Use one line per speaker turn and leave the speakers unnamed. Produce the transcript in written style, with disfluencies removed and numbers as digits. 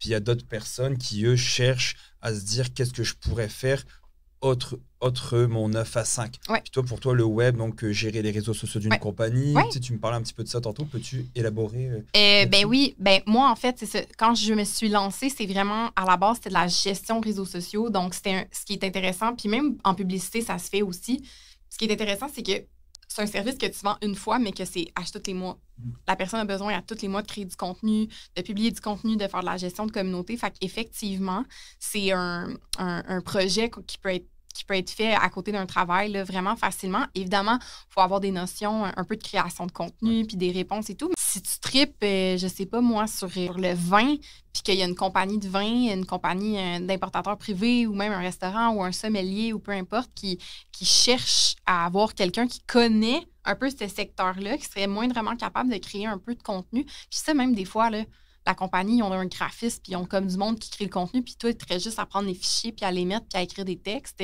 Puis il y a d'autres personnes qui, eux, cherchent à se dire qu'est-ce que je pourrais faire autre mon 9 à 5.
Ouais.
Puis toi, pour toi, le web, donc gérer les réseaux sociaux d'une compagnie,
Ouais.
tu sais, tu me parlais un petit peu de ça tantôt. Peux-tu élaborer
Ben oui, moi, en fait, c'est ça. Quand je me suis lancée, c'est vraiment, à la base, c'était de la gestion réseaux sociaux. Donc, ce qui est intéressant, puis même en publicité, ça se fait aussi. Ce qui est intéressant, c'est que c'est un service que tu vends une fois, mais que c'est à tous les mois. La personne a besoin à tous les mois de créer du contenu, de publier du contenu, de faire de la gestion de communauté. Fait qu'effectivement, c'est un projet qui peut être fait à côté d'un travail là, vraiment facilement. Évidemment, il faut avoir des notions un peu de création de contenu puis des réponses et tout. Mais si tu tripes, je sais pas moi, sur le vin, puis qu'il y a une compagnie de vin, une compagnie d'importateurs privés ou même un restaurant ou un sommelier ou peu importe qui cherche à avoir quelqu'un qui connaît un peu ce secteur-là, qui serait moindrement capable de créer un peu de contenu. Puis ça, même des fois, là, la compagnie, ils ont un graphiste, puis ils ont comme du monde qui crée le contenu, puis toi, tu serais juste à prendre les fichiers, puis à les mettre, puis à écrire des textes.